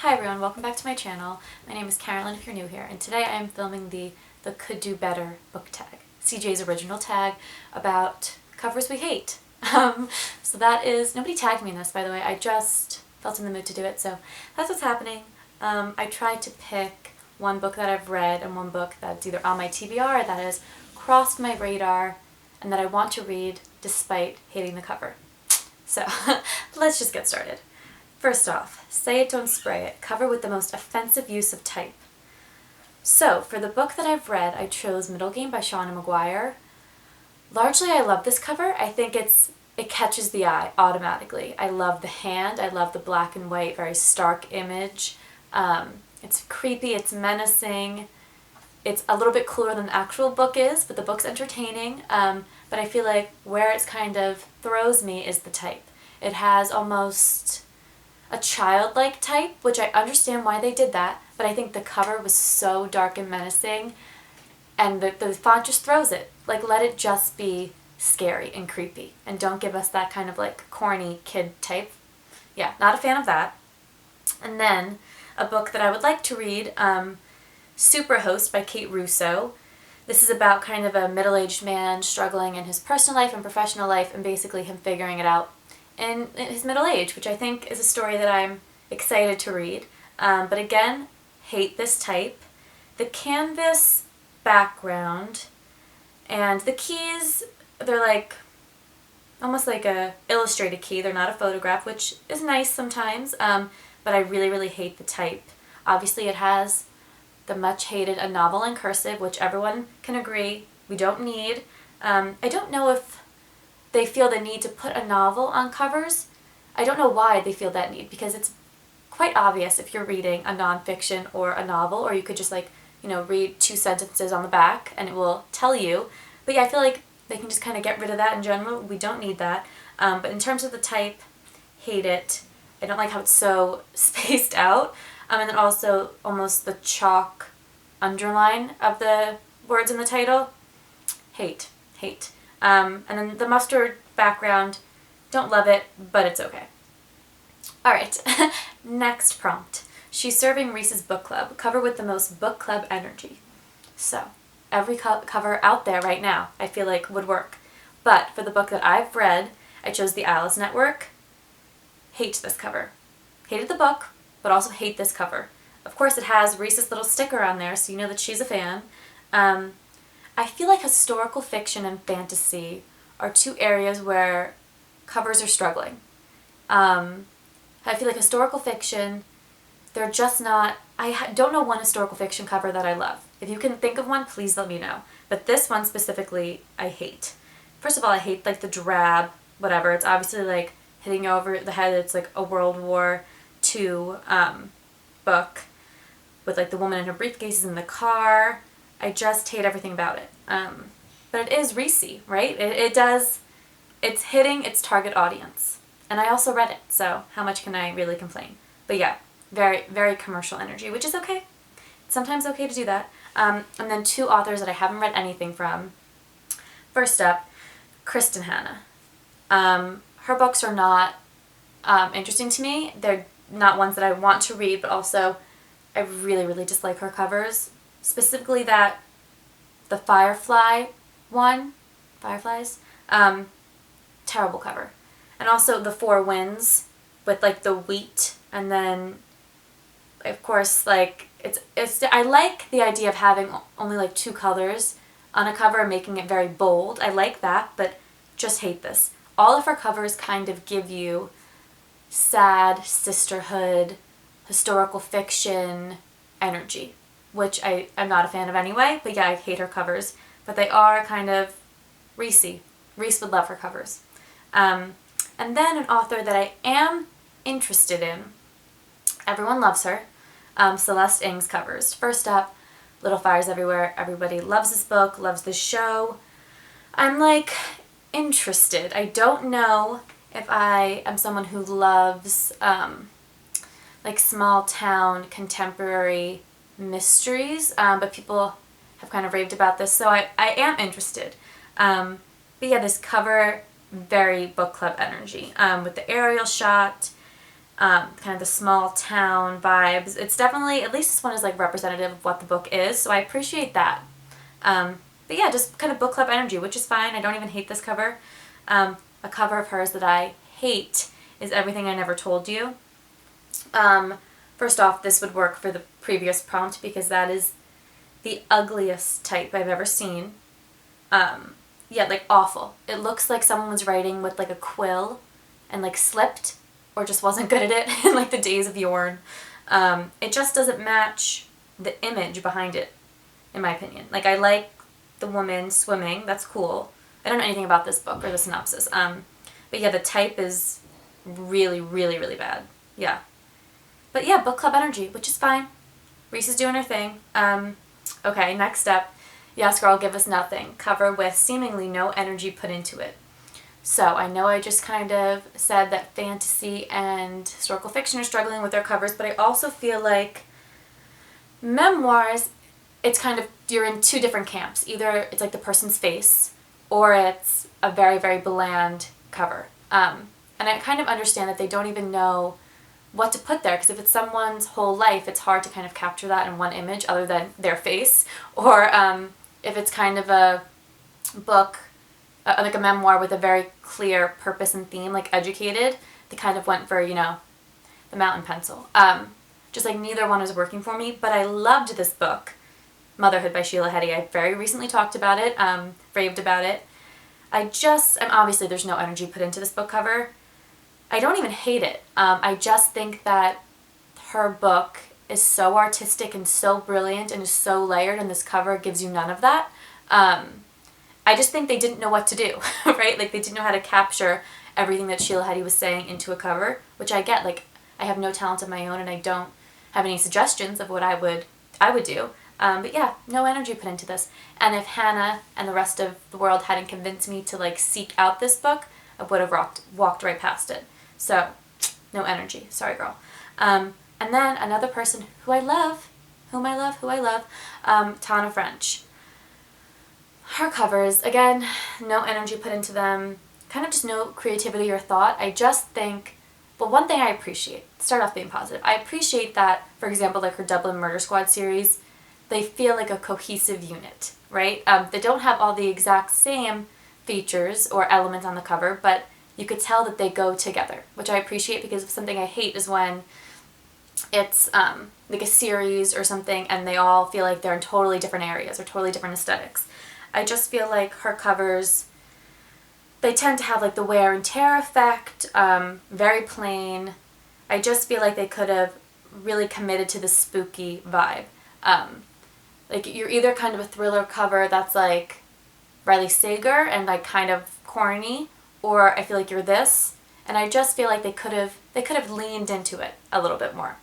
Hi everyone, welcome back to my channel. My name is Carolyn if you're new here, and today I am filming the Could Do Better book tag, CJ's original tag about covers we hate. So that is, nobody tagged me in this by the way, I just felt in the mood to do it, so that's what's happening. I tried to pick one book that I've read and one book that's either on my TBR or that has crossed my radar and that I want to read despite hating the cover. So let's just get started. First off, Say It, Don't Spray It, cover with the most offensive use of type. So, for the book that I've read, I chose Middle Game by Shauna Maguire. Largely, I love this cover. I think it catches the eye automatically. I love the hand, I love the black and white, very stark image. It's creepy, it's menacing. It's a little bit cooler than the actual book is, but the book's entertaining. But I feel like where it's kind of throws me is the type. It has almost a childlike type, which I understand why they did that, but I think the cover was so dark and menacing, and the font just throws it. Like, let it just be scary and creepy, and don't give us that kind of like corny kid type. Yeah, not a fan of that. And then a book that I would like to read, Superhost by Kate Russo. This is about kind of a middle-aged man struggling in his personal life and professional life, and basically him figuring it out in his middle age, which I think is a story that I'm excited to read. But again, hate this type. The canvas background and the keys, they're like almost like a illustrated key. They're not a photograph, which is nice sometimes, but I really, really hate the type. Obviously it has the much hated A Novel in Cursive, which everyone can agree we don't need. I don't know if they feel the need to put a novel on covers. I don't know why they feel that need, because it's quite obvious if you're reading a nonfiction or a novel, or you could just read 2 sentences on the back and it will tell you. But yeah, I feel like they can just kind of get rid of that in general. We don't need that. But in terms of the type, hate it. I don't like how it's so spaced out. And then also almost the chalk underline of the words in the title. Hate. And then the mustard background, don't love it, but it's okay. Alright, next prompt. She's serving Reese's book club, cover with the most book club energy. So, every cover out there right now I feel like would work. But for the book that I've read, I chose The Alice Network. Hate this cover. Hated the book, but also hate this cover. Of course it has Reese's little sticker on there, so you know that she's a fan. I feel like historical fiction and fantasy are 2 areas where covers are struggling. I feel like historical fiction, they're just not, I don't know one historical fiction cover that I love. If you can think of one, please let me know. But this one specifically, I hate. First of all, I hate like the drab, whatever. It's obviously like hitting you over the head. It's like a World War II book with like the woman in her briefcases in the car. I just hate everything about it. But it is Reese, right? It's hitting its target audience. And I also read it, so how much can I really complain? But yeah, very, very commercial energy, which is okay. It's sometimes okay to do that. And then 2 authors that I haven't read anything from. First up, Kristen Hanna. Her books are not interesting to me. They're not ones that I want to read, but also I really, really dislike her covers. Specifically the Firefly one, Fireflies, terrible cover. And also the Four Winds with like the wheat, and then of course like I like the idea of having only like 2 colors on a cover, making it very bold. I like that, but just hate this. All of her covers kind of give you sad sisterhood, historical fiction energy, which I'm not a fan of anyway, but yeah, I hate her covers. But they are kind of Reese. Reese would love her covers. And then an author that I am interested in, everyone loves her, Celeste Ng's covers. First up, Little Fires Everywhere. Everybody loves this book, loves this show. I'm like interested. I don't know if I am someone who loves like small town contemporary mysteries, but people have kind of raved about this, so I am interested. But yeah, this cover, very book club energy, with the aerial shot, kind of the small town vibes. It's definitely, at least this one is like representative of what the book is, so I appreciate that. But yeah, just kind of book club energy, which is fine. I don't even hate this cover. A cover of hers that I hate is Everything I Never Told You. First off, this would work for the previous prompt because that is the ugliest type I've ever seen. Yeah, like awful. It looks like someone was writing with like a quill and like slipped or just wasn't good at it in like the days of yore. It just doesn't match the image behind it, in my opinion. Like, I like the woman swimming. That's cool. I don't know anything about this book or the synopsis. But yeah, the type is really, really, really bad. Yeah. But yeah, book club energy, which is fine. Reese is doing her thing. Okay, next up. Yes, Girl, Give Us Nothing. Cover with seemingly no energy put into it. So, I know I just kind of said that fantasy and historical fiction are struggling with their covers, but I also feel like memoirs, it's kind of, you're in two different camps. Either it's like the person's face, or it's a very, very bland cover. And I kind of understand that they don't even know what to put there, because if it's someone's whole life, it's hard to kind of capture that in one image other than their face. Or if it's kind of a book, like a memoir with a very clear purpose and theme, like Educated, they kind of went for, you know, the mountain pencil. Just like neither one was working for me, but I loved this book, Motherhood by Sheila Heti. I very recently talked about it, raved about it. Obviously there's no energy put into this book cover. I don't even hate it. I just think that her book is so artistic and so brilliant and is so layered, and this cover gives you none of that. I just think they didn't know what to do, right? Like, they didn't know how to capture everything that Sheila Heti was saying into a cover, which I get. Like, I have no talent of my own, and I don't have any suggestions of what I would do. But yeah, no energy put into this. And if Hannah and the rest of the world hadn't convinced me to like seek out this book, I would have walked right past it. So, no energy. Sorry, girl. And then another person who I love, Tana French. Her covers, again, no energy put into them, kind of just no creativity or thought. I just think, well, one thing I appreciate, start off being positive, I appreciate that, for example, like her Dublin Murder Squad series, they feel like a cohesive unit, right? They don't have all the exact same features or elements on the cover, but you could tell that they go together, which I appreciate, because something I hate is when it's like a series or something and they all feel like they're in totally different areas or totally different aesthetics. I just feel like her covers, they tend to have like the wear and tear effect, very plain. I just feel like they could have really committed to the spooky vibe. Like, you're either kind of a thriller cover that's like Riley Sager and like kind of corny, or I feel like you're this, and I just feel like they could have leaned into it a little bit more.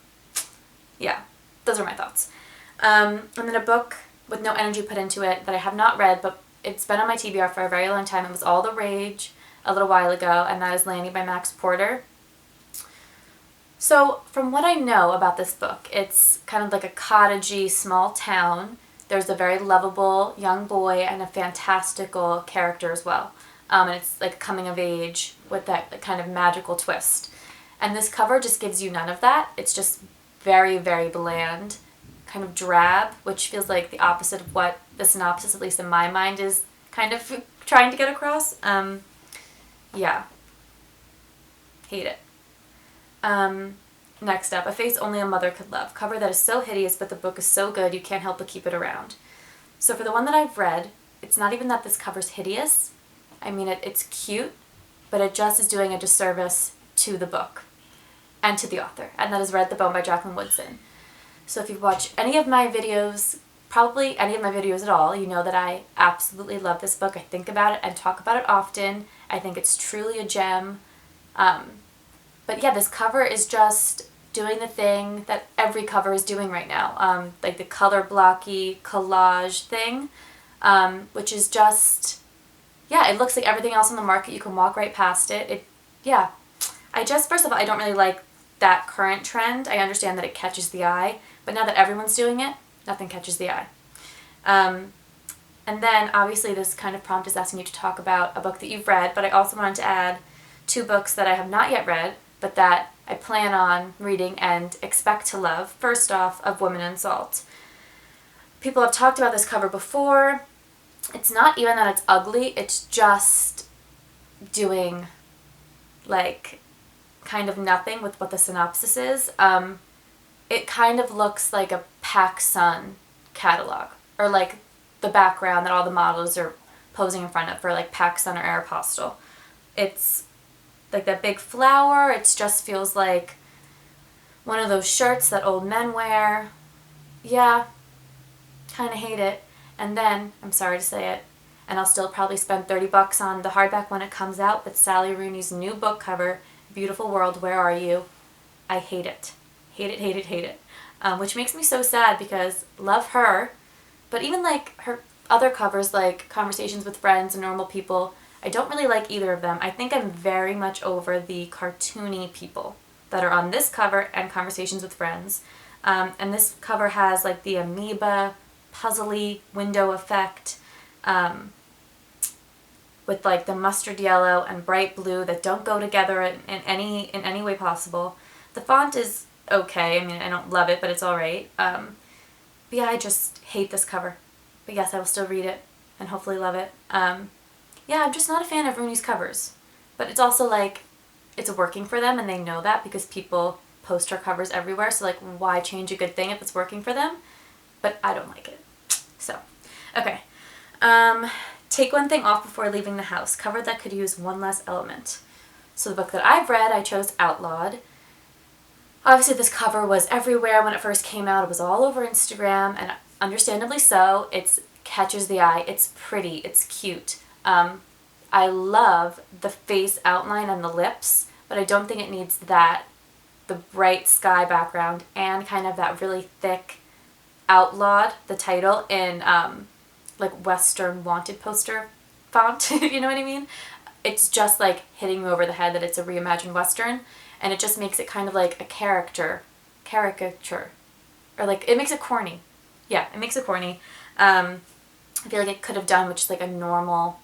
Yeah, those are my thoughts. And then a book with no energy put into it that I have not read, but it's been on my TBR for a very long time. It was all the rage a little while ago, and that is Lanny by Max Porter. So, from what I know about this book, it's kind of like a cottagey small town. There's a very lovable young boy and a fantastical character as well. And it's like coming of age with that kind of magical twist. And this cover just gives you none of that. It's just very, very bland, kind of drab, which feels like the opposite of what the synopsis, at least in my mind, is kind of trying to get across. Yeah. Hate it. Next up, A Face Only a Mother Could Love. Cover that is so hideous, but the book is so good you can't help but keep it around. So for the one that I've read, it's not even that this cover's hideous. I mean, it's cute, but it just is doing a disservice to the book and to the author, and that is Read the Bone by Jacqueline Woodson. So if you've watched any of my videos, probably any of my videos at all, you know that I absolutely love this book. I think about it and talk about it often. I think it's truly a gem. But yeah, this cover is just doing the thing that every cover is doing right now, like the color blocky collage thing, which is just, yeah, it looks like everything else on the market. You can walk right past it. Yeah. First of all, I don't really like that current trend. I understand that it catches the eye, but now that everyone's doing it, nothing catches the eye. And then, obviously, this kind of prompt is asking you to talk about a book that you've read, but I also wanted to add 2 books that I have not yet read, but that I plan on reading and expect to love. First off, Of Women in Salt. People have talked about this cover before. It's not even that it's ugly, it's just doing like kind of nothing with what the synopsis is. It kind of looks like a PacSun catalog, or like the background that all the models are posing in front of for like PacSun or Aeropostale. It's like that big flower. It just feels like one of those shirts that old men wear. Yeah, kind of hate it. And then, I'm sorry to say it, and I'll still probably spend $30 on the hardback when it comes out, but Sally Rooney's new book cover, Beautiful World, Where Are You? I hate it. Hate it, hate it, hate it. Which makes me so sad because love her, but even like her other covers like Conversations with Friends and Normal People, I don't really like either of them. I think I'm very much over the cartoony people that are on this cover and Conversations with Friends. And this cover has like the amoeba, puzzly window effect, with like the mustard yellow and bright blue that don't go together in any way possible. The font is okay. I mean, I don't love it, but it's alright. But yeah, I just hate this cover. But yes, I will still read it and hopefully love it. Yeah, I'm just not a fan of Rooney's covers. But it's also like, it's working for them and they know that because people post her covers everywhere. So like, why change a good thing if it's working for them? But I don't like it. So, okay. Take one thing off before leaving the house. Cover that could use one less element. So the book that I've read, I chose Outlawed. Obviously this cover was everywhere when it first came out. It was all over Instagram, and understandably so. It catches the eye. It's pretty. It's cute. I love the face outline and the lips, but I don't think it needs that, the bright sky background and kind of that really thick Outlawed, the title, in like Western wanted poster font, you know what I mean? It's just like hitting you over the head that it's a reimagined Western, and it just makes it kind of like a caricature, or like, it makes it corny. Yeah, it makes it corny. I feel like it could have done with just like a normal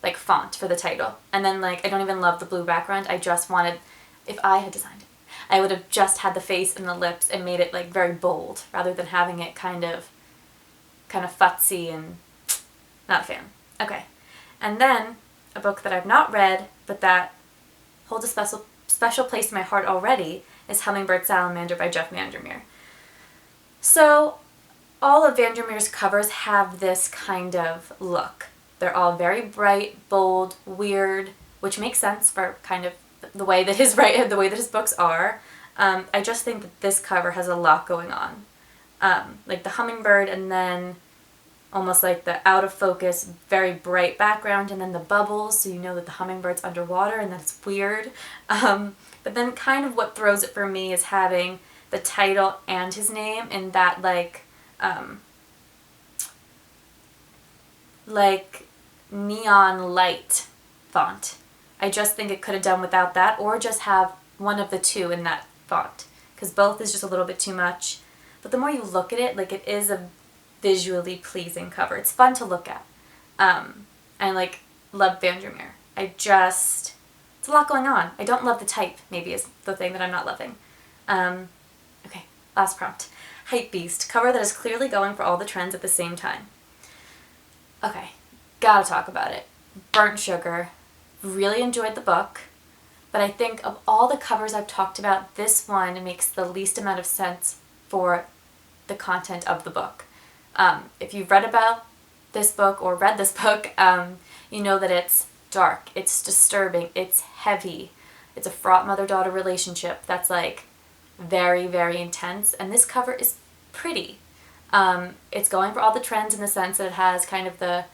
like font for the title. And then like, I don't even love the blue background. I just wanted, if I had designed it, I would have just had the face and the lips and made it like very bold rather than having it kind of futzy, and not a fan. Okay. And then a book that I've not read but that holds a special place in my heart already is Hummingbird Salamander by Jeff Vandermeer. So all of Vandermeer's covers have this kind of look. They're all very bright, bold, weird, which makes sense for kind of the way that his books are. I just think that this cover has a lot going on. Like the hummingbird, and then almost like the out of focus, very bright background, and then the bubbles, so you know that the hummingbird's underwater and that's weird. But then kind of what throws it for me is having the title and his name in that like neon light font. I just think it could have done without that, or just have one of the two in that font, because both is just a little bit too much. But the more you look at it, like, it is a visually pleasing cover. It's fun to look at. I like love Vandermeer. It's a lot going on. I don't love the type, maybe, is the thing that I'm not loving. Okay, last prompt. Hypebeast, cover that is clearly going for all the trends at the same time. Okay, gotta talk about it. Burnt Sugar. Really enjoyed the book, but I think of all the covers I've talked about, this one makes the least amount of sense for the content of the book. If you've read about this book or read this book, you know that it's dark, it's disturbing, it's heavy, it's a fraught mother-daughter relationship that's like very, very intense, and this cover is pretty. It's going for all the trends in the sense that it has kind of the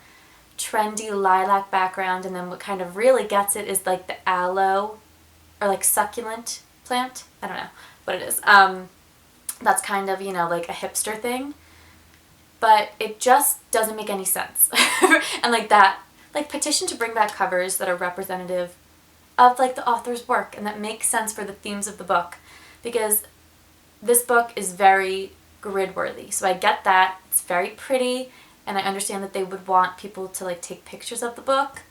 trendy lilac background, and then what kind of really gets it is like the aloe or like succulent plant. I don't know what it is. That's kind of, you know, like a hipster thing, but it just doesn't make any sense. And like that, like, petition to bring back covers that are representative of like the author's work and that make sense for the themes of the book, because this book is very grid worthy. So I get that it's very pretty, and I understand that they would want people to like take pictures of the book,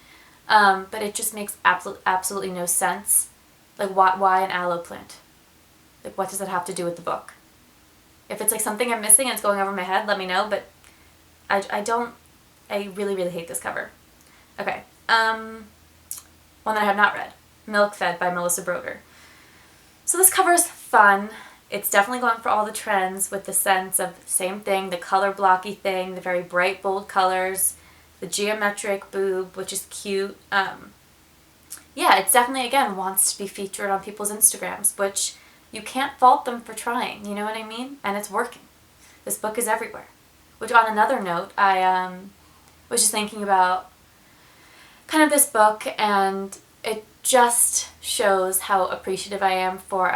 but it just makes absolutely no sense Like, why an aloe plant? Like, what does that have to do with the book? If it's like something I'm missing and it's going over my head, let me know, but I really, really hate this cover. Okay, one that I have not read, Milk Fed by Melissa Broder. So this cover is fun. It's definitely going for all the trends with the sense of same thing, the color blocky thing, the very bright, bold colors, the geometric boob, which is cute. Yeah, it's definitely, again, wants to be featured on people's Instagrams, which you can't fault them for trying, you know what I mean? And it's working. This book is everywhere. Which, on another note, I was just thinking about kind of this book, and it just shows how appreciative I am for,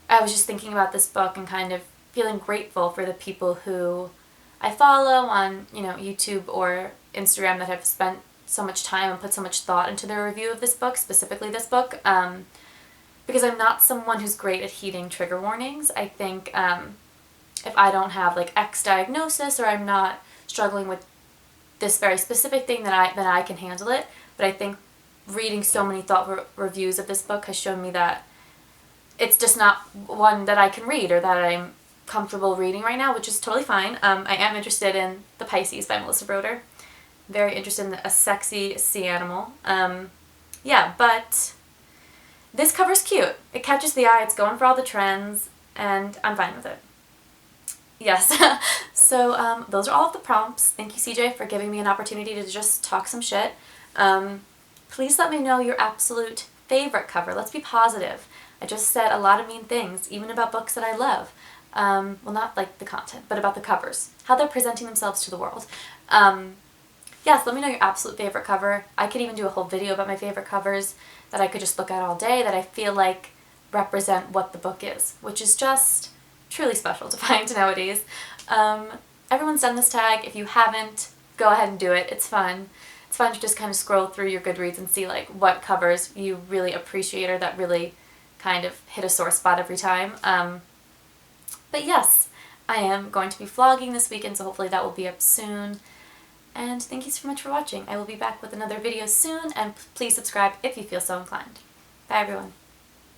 I was just thinking about this book and kind of feeling grateful for the people who I follow on, you know, YouTube or Instagram that have spent so much time and put so much thought into their review of this book, specifically this book, because I'm not someone who's great at heeding trigger warnings. I think if I don't have like X diagnosis or I'm not struggling with this very specific thing, then I can handle it. But I think reading so many thoughtful reviews of this book has shown me that it's just not one that I can read or that I'm comfortable reading right now, which is totally fine. I am interested in The Pisces by Melissa Broder. Very interested in a sexy sea animal. Yeah, but this cover's cute. It catches the eye, it's going for all the trends, and I'm fine with it. Yes, so those are all of the prompts. Thank you, CJ, for giving me an opportunity to just talk some shit. Please let me know your absolute favorite cover. Let's be positive. I just said a lot of mean things, even about books that I love. Well, not like the content, but about the covers. How they're presenting themselves to the world. Yes, let me know your absolute favorite cover. I could even do a whole video about my favorite covers that I could just look at all day that I feel like represent what the book is, which is just truly special to find nowadays. Everyone's done this tag. If you haven't, go ahead and do it. It's fun. It's fun to just kind of scroll through your Goodreads and see like what covers you really appreciate or that really kind of hit a sore spot every time. But yes, I am going to be vlogging this weekend, so hopefully that will be up soon. And thank you so much for watching. I will be back with another video soon, and please subscribe if you feel so inclined. Bye everyone.